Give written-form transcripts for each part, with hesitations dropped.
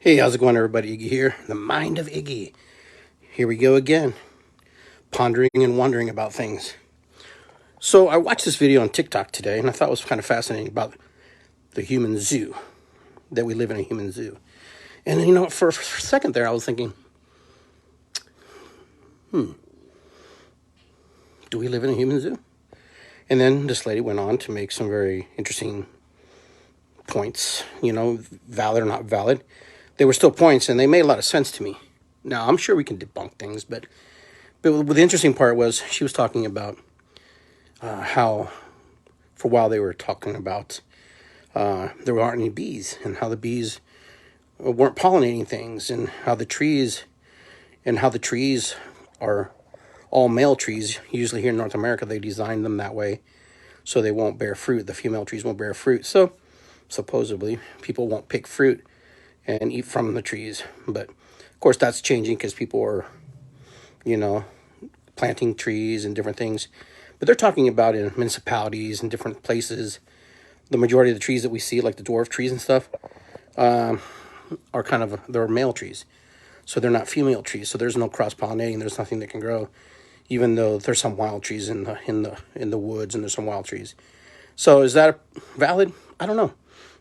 Hey, how's it going, everybody? Iggy here, the Mind of Iggy. Here we go again, pondering and wondering about things. So I watched this video on TikTok today, and I thought it was kind of fascinating about the human zoo, that we live in a human zoo. And for a second there, I was thinking, do we live in a human zoo? And then this lady went on to make some very interesting points, valid or not valid. They were still points, and they made a lot of sense to me. Now, I'm sure we can debunk things, but the interesting part was she was talking about how, for a while, they were talking about there aren't any bees, and how the bees weren't pollinating things, and how the trees are all male trees. Usually here in North America, they design them that way so they won't bear fruit. The female trees won't bear fruit. So supposedly people won't pick fruit and eat from the trees. But of course that's changing because people are, planting trees and different things. But they're talking about in municipalities and different places, the majority of the trees that we see, like the dwarf trees and stuff, are they're male trees. So they're not female trees. So there's no cross-pollinating. There's nothing that can grow, even though there's some wild trees in the woods, and there's some wild trees. So is that valid? I don't know.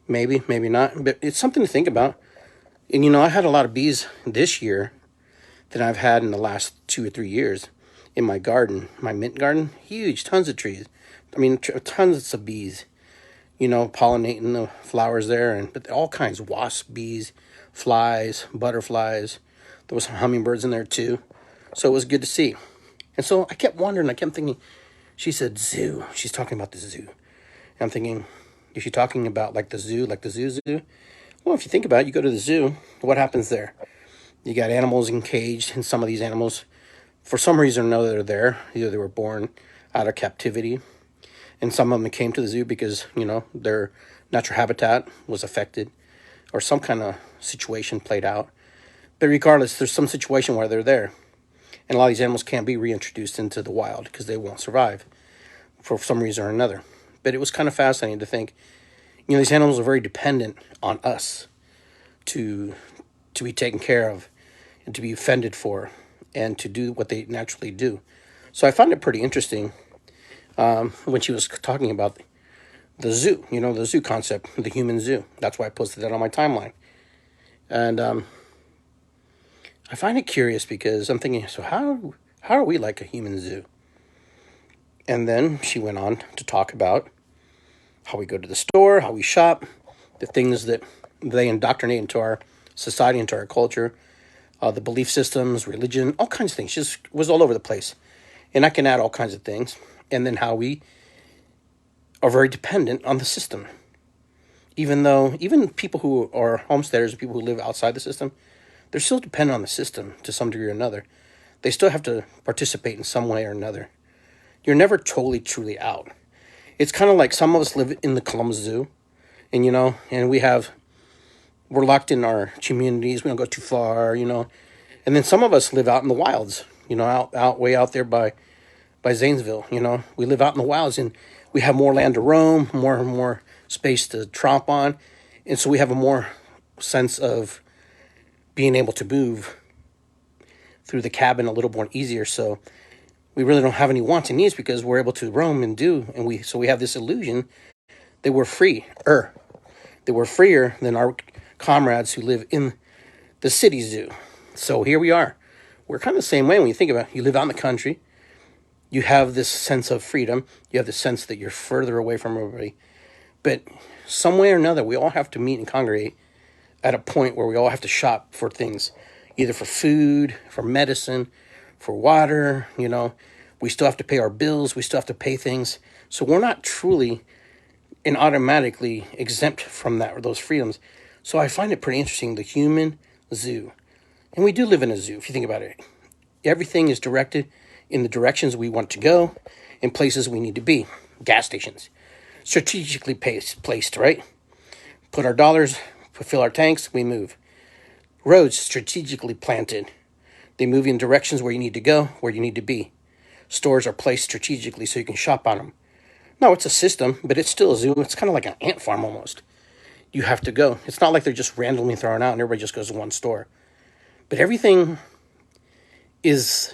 Maybe, maybe not. But it's something to think about. And I had a lot of bees this year than I've had in the last 2 or 3 years in my garden, my mint garden. Huge, tons of trees. I mean, tons of bees. Pollinating the flowers there, but all kinds of wasps, bees, flies, butterflies. There was some hummingbirds in there too. So it was good to see. And so I kept wondering, I kept thinking, she said zoo. She's talking about the zoo. And I'm thinking, is she talking about like the zoo, zoo? Well, if you think about it, you go to the zoo, what happens there? You got animals encaged, and some of these animals, for some reason or another, they're there. Either they were born out of captivity, and some of them came to the zoo because, their natural habitat was affected, or some kind of situation played out. But regardless, there's some situation where they're there. And a lot of these animals can't be reintroduced into the wild because they won't survive for some reason or another. But it was kind of fascinating to think, these animals are very dependent on us to be taken care of and to be fended for and to do what they naturally do. So I found it pretty interesting when she was talking about the zoo, the zoo concept, the human zoo. That's why I posted that on my timeline. And I find it curious because I'm thinking, so how are we like a human zoo? And then she went on to talk about how we go to the store, how we shop, the things that they indoctrinate into our society, into our culture, the belief systems, religion, all kinds of things. She just was all over the place. And I can add all kinds of things. And then how we are very dependent on the system. Even people who are homesteaders, people who live outside the system, they're still dependent on the system to some degree or another. They still have to participate in some way or another. You're never totally, truly out. It's kind of like some of us live in the Columbus Zoo, and and we're locked in our communities. We don't go too far, and then some of us live out in the wilds, out way out there by Zanesville. We live out in the wilds, and we have more land to roam, more space to tromp on, and so we have a more sense of being able to move through the cabin a little more easier. So we really don't have any wants and needs because we're able to roam and do, and we have this illusion that we're free, that we're freer than our comrades who live in the city zoo. So here we are. We're kind of the same way when you think about it. You live out in the country. You have this sense of freedom. You have the sense that you're further away from everybody. But some way or another, we all have to meet and congregate at a point where we all have to shop for things, either for food, for medicine, for water. We still have to pay our bills. We still have to pay things. So we're not truly and automatically exempt from those freedoms. So I find it pretty interesting, the human zoo. And we do live in a zoo, if you think about it. Everything is directed in the directions we want to go, in places we need to be. Gas stations, strategically placed, right? Put our dollars, fill our tanks, we move. Roads, strategically planted. They move in directions where you need to go, where you need to be. Stores are placed strategically so you can shop on them. No, it's a system, but it's still a zoo. It's kind of like an ant farm almost. you have to go. It's not like they're just randomly thrown out and everybody just goes to one store. But everything is,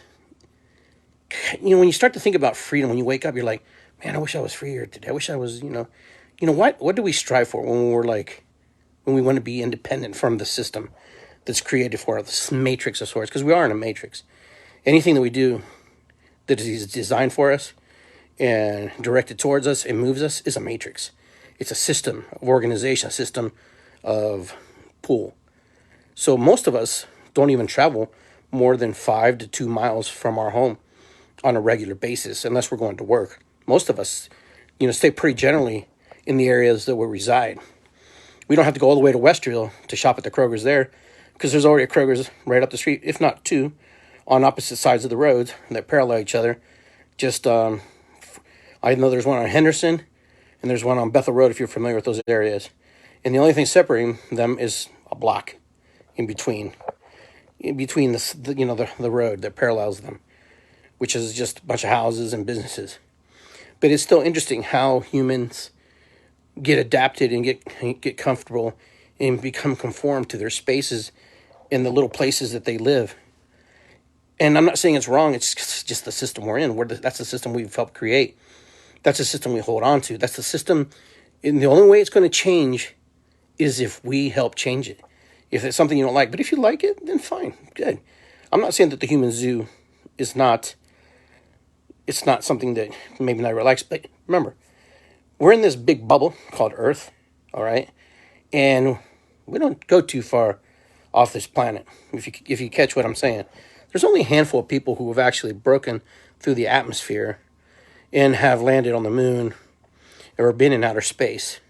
when you start to think about freedom, when you wake up, you're like, man, I wish I was freer today. I wish I was, what do we strive for when we want to be independent from the system that's created for us, this matrix of sorts, because we are in a matrix. Anything that we do that is designed for us and directed towards us and moves us is a matrix. It's a system of organization, a system of pull. So most of us don't even travel more than 5 to 2 miles from our home on a regular basis, unless we're going to work. Most of us, stay pretty generally in the areas that we reside. We don't have to go all the way to Westerville to shop at the Kroger's there, because there's already a Kroger's right up the street, if not two, on opposite sides of the roads that parallel each other. Just, I know there's one on Henderson, and there's one on Bethel Road, if you're familiar with those areas. And the only thing separating them is a block in between the road that parallels them, which is just a bunch of houses and businesses. But it's still interesting how humans get adapted and get comfortable and become conformed to their spaces in the little places that they live. And I'm not saying it's wrong. It's just the system we're in. That's the system we've helped create. That's the system we hold on to. That's the system. And the only way it's going to change is if we help change it. If it's something you don't like. But if you like it, then fine. Good. I'm not saying that the human zoo is not... It's not something that maybe not relax. But remember, we're in this big bubble called Earth. All right? And we don't go too far off this planet. If you catch what I'm saying. There's only a handful of people who have actually broken through the atmosphere and have landed on the moon or been in outer space.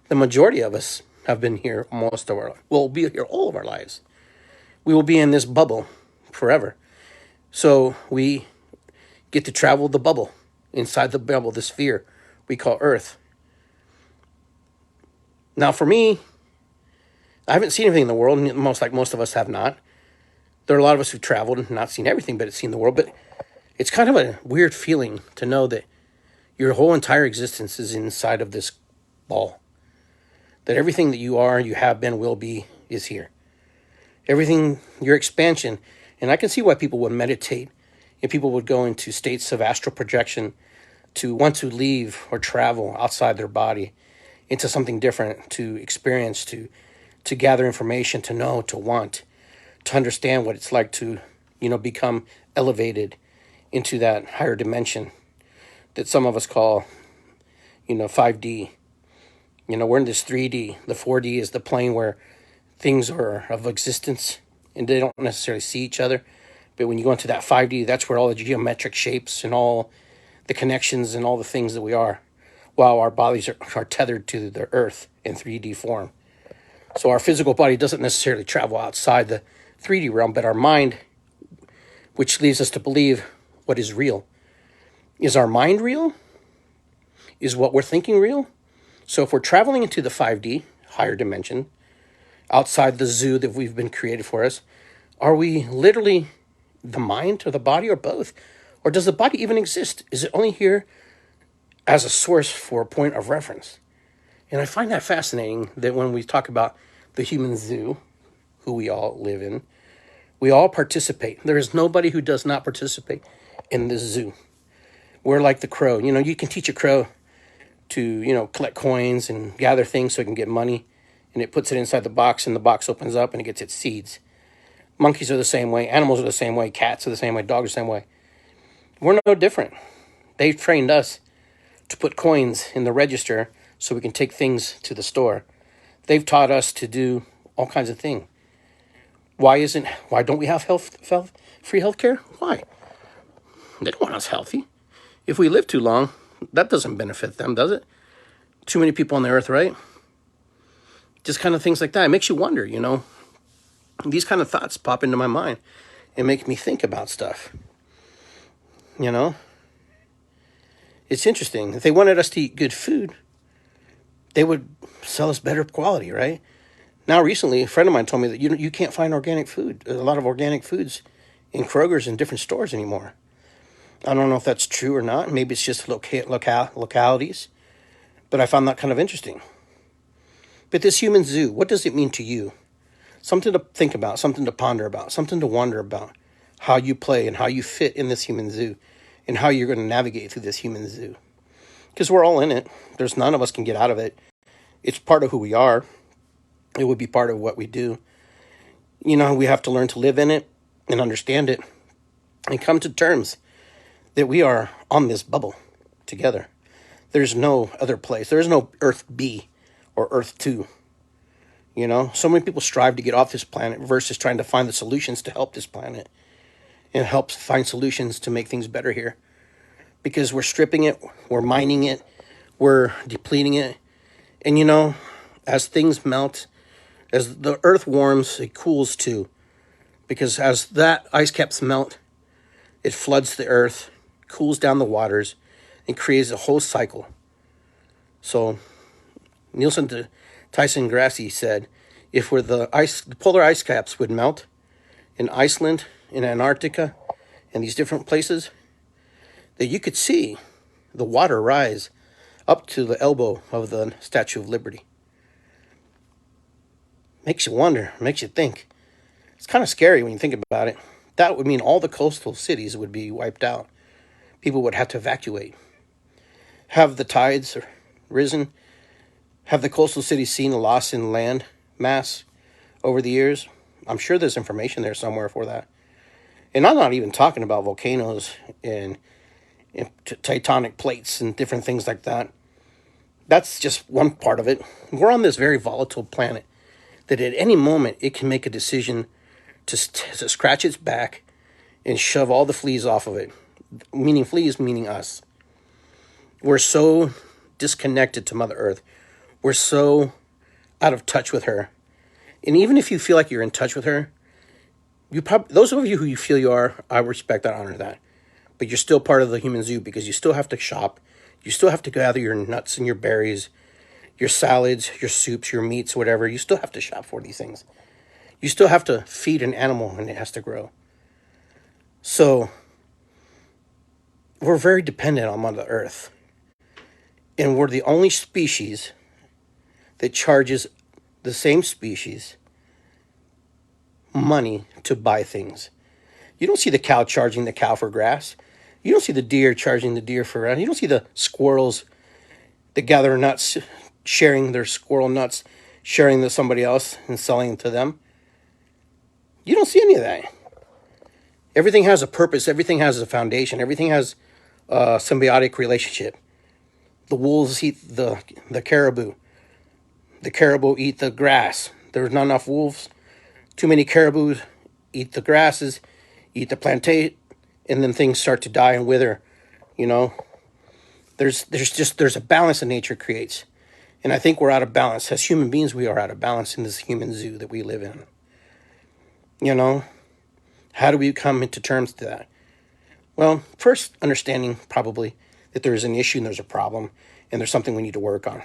The majority of us have been here most of our life. We'll be here all of our lives. We will be in this bubble forever. So we get to travel the bubble, inside the bubble, the sphere we call Earth. Now for me, I haven't seen everything in the world, and most of us have not. There are a lot of us who've traveled and not seen everything, but seen the world. But it's kind of a weird feeling to know that your whole entire existence is inside of this ball. That everything that you are, you have been, will be, is here. Everything, your expansion. And I can see why people would meditate and people would go into states of astral projection to want to leave or travel outside their body into something different, to experience, to gather information, to know, to want, to understand what it's like to, become elevated into that higher dimension that some of us call, 5D. We're in this 3D. The 4D is the plane where things are of existence and they don't necessarily see each other. But when you go into that 5D, that's where all the geometric shapes and all the connections and all the things that we are, while our bodies are tethered to the earth in 3D form. So our physical body doesn't necessarily travel outside the 3D realm, but our mind, which leads us to believe what is real. Is our mind real? Is what we're thinking real? So if we're traveling into the 5D, higher dimension, outside the zoo that we've been created for us, are we literally the mind or the body or both? Or does the body even exist? Is it only here as a source for a point of reference? And I find that fascinating that when we talk about the human zoo, who we all live in, we all participate. There is nobody who does not participate in this zoo. We're like the crow. You can teach a crow to, collect coins and gather things so it can get money. And it puts it inside the box, and the box opens up, and it gets its seeds. Monkeys are the same way. Animals are the same way. Cats are the same way. Dogs are the same way. We're no different. They've trained us to put coins in the register so we can take things to the store. They've taught us to do all kinds of things. Why don't we have free health care? Why? They don't want us healthy. If we live too long, that doesn't benefit them, does it? Too many people on the earth, right? Just kind of things like that. It makes you wonder, These kind of thoughts pop into my mind and make me think about stuff. It's interesting. If they wanted us to eat good food, they would sell us better quality, right? Now, recently, a friend of mine told me that you can't find organic food. There's a lot of organic foods in Kroger's and different stores anymore. I don't know if that's true or not. Maybe it's just localities. But I found that kind of interesting. But this human zoo, what does it mean to you? Something to think about, something to ponder about, something to wonder about. How you play and how you fit in this human zoo and how you're going to navigate through this human zoo. Because we're all in it. There's none of us can get out of it. It's part of who we are. It would be part of what we do. You know, we have to learn to live in it and understand it and come to terms that we are on this bubble together. There's no other place. There is no Earth B or Earth 2. You know, so many people strive to get off this planet versus trying to find the solutions to help this planet and help find solutions to make things better here. Because we're stripping it, we're mining it, we're depleting it. And you know, as things melt, as the earth warms, it cools too. Because as that ice caps melt, it floods the earth, cools down the waters, and creates a whole cycle. So, Tyson Gracie said, if the polar ice caps would melt in Iceland, in Antarctica, and these different places, that you could see the water rise up to the elbow of the Statue of Liberty. Makes you wonder, makes you think. It's kind of scary when you think about it. That would mean all the coastal cities would be wiped out. People would have to evacuate. Have the tides risen? Have the coastal cities seen a loss in land mass over the years? I'm sure there's information there somewhere for that. And I'm not even talking about volcanoes and tectonic plates and different things like that. That's just one part of it. We're on this very volatile planet that at any moment it can make a decision to scratch its back and shove all the fleas off of it. Meaning fleas, meaning us. We're so disconnected to Mother Earth. We're so out of touch with her. And even if you feel like you're in touch with her, those of you who you feel you are, I respect that, honor that. But you're still part of the human zoo because you still have to shop. You still have to gather your nuts and your berries, your salads, your soups, your meats, whatever. You still have to shop for these things. You still have to feed an animal when it has to grow. So, we're very dependent on Mother Earth. And we're the only species that charges the same species money to buy things. You don't see the cow charging the cow for grass. You don't see the deer charging the deer for grass. You don't see the squirrels that gather nuts, sharing their squirrel nuts, sharing with somebody else and selling them to them. You don't see any of that. Everything has a purpose. Everything has a foundation. Everything has a symbiotic relationship. The wolves eat the caribou. The caribou eat the grass. There's not enough wolves. Too many caribou eat the grasses, eat the plantain, and then things start to die and wither. You know, there's a balance that nature creates. And I think we're out of balance. As human beings, we are out of balance in this human zoo that we live in. You know, how do we come into terms to that? Well, first, understanding probably that there's an issue and there's a problem and there's something we need to work on.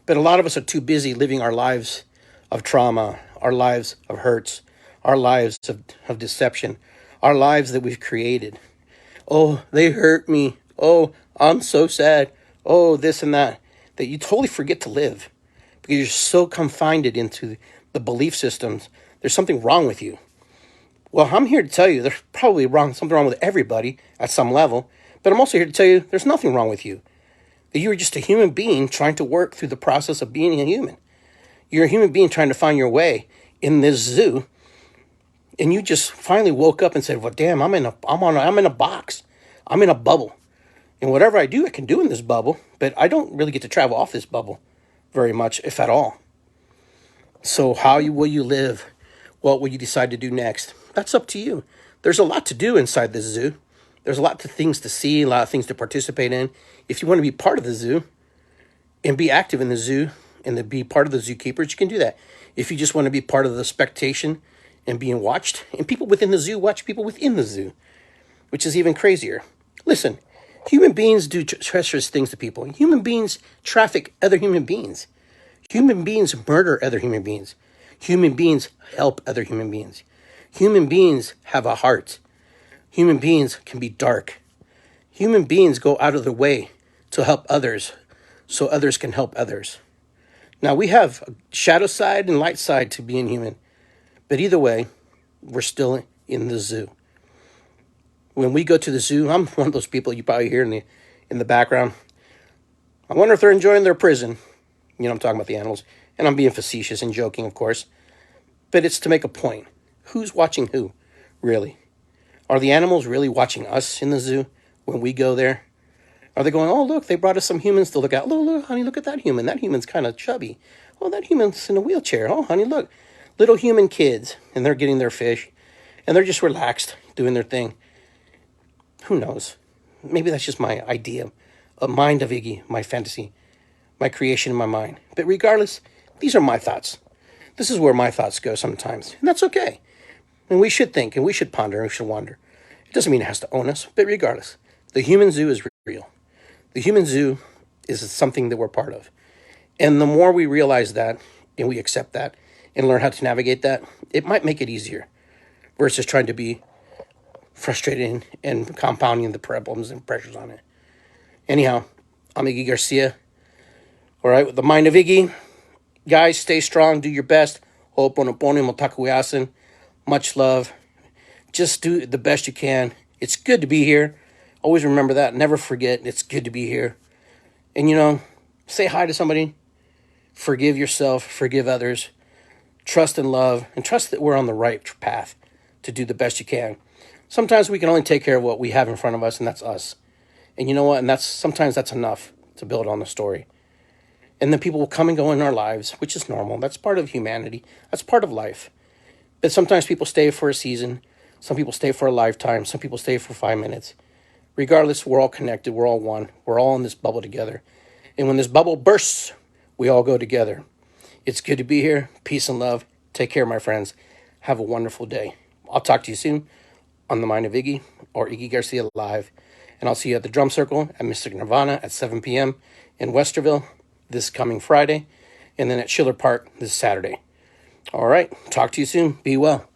But a lot of us are too busy living our lives of trauma, our lives of hurts, our lives of deception, our lives that we've created. Oh, they hurt me. Oh, I'm so sad. Oh, this and that you totally forget to live because you're so confined into the belief systems. There's something wrong with you. Well, I'm here to tell you there's probably something wrong with everybody at some level, but I'm also here to tell you there's nothing wrong with you. That you're just a human being trying to work through the process of being a human. You're a human being trying to find your way in this zoo, and you just finally woke up and said, "Well, damn, I'm in a box. I'm in a bubble, and whatever I do, I can do in this bubble, but I don't really get to travel off this bubble very much, if at all." So, will you live? What will you decide to do next? That's up to you. There's a lot to do inside the zoo. There's a lot of things to see, a lot of things to participate in. If you want to be part of the zoo and be active in the zoo and to be part of the zookeepers, you can do that. If you just want to be part of the spectation and being watched, and people within the zoo watch people within the zoo, which is even crazier. Listen, human beings do treacherous things to people. Human beings traffic other human beings. Human beings murder other human beings. Human beings help other human beings. Human beings have a heart. Human beings can be dark. Human beings go out of their way to help others so others can help others. Now, we have a shadow side and light side to being human, but either way, we're still in the zoo. When we go to the zoo, I'm one of those people you probably hear in the background. I wonder if they're enjoying their prison. You know, I'm talking about the animals. And I'm being facetious and joking, of course. But it's to make a point. Who's watching who, really? Are the animals really watching us in the zoo when we go there? Are they going, oh, look, they brought us some humans to look at. Look, honey, look at that human. That human's kind of chubby. Oh, that human's in a wheelchair. Oh, honey, look. Little human kids. And they're getting their fish. And they're just relaxed, doing their thing. Who knows? Maybe that's just my idea. A Mind of Iggy, my fantasy. My creation in my mind. But regardless, these are my thoughts. This is where my thoughts go sometimes. And that's okay. And we should think, and we should ponder, and we should wonder. It doesn't mean it has to own us, but regardless, the human zoo is real. The human zoo is something that we're part of. And the more we realize that, and we accept that, and learn how to navigate that, it might make it easier versus trying to be frustrated and compounding the problems and pressures on it. Anyhow, I'm Iggy Garcia. All right, with the Mind of Iggy. Guys, stay strong. Do your best. Ho'oponopono motakuyasin. Much love. Just do the best you can. It's good to be here. Always remember that. Never forget. It's good to be here. And, you know, say hi to somebody. Forgive yourself. Forgive others. Trust and love. And trust that we're on the right path to do the best you can. Sometimes we can only take care of what we have in front of us, and that's us. And you know what? And sometimes that's enough to build on the story. And then people will come and go in our lives, which is normal. That's part of humanity. That's part of life. But sometimes people stay for a season. Some people stay for a lifetime. Some people stay for 5 minutes. Regardless, we're all connected. We're all one. We're all in this bubble together. And when this bubble bursts, we all go together. It's good to be here. Peace and love. Take care, my friends. Have a wonderful day. I'll talk to you soon on The Mind of Iggy or Iggy Garcia Live. And I'll see you at the Drum Circle at Mystic Nirvana at 7 p.m. in Westerville this coming Friday. And then at Schiller Park this Saturday. All right. Talk to you soon. Be well.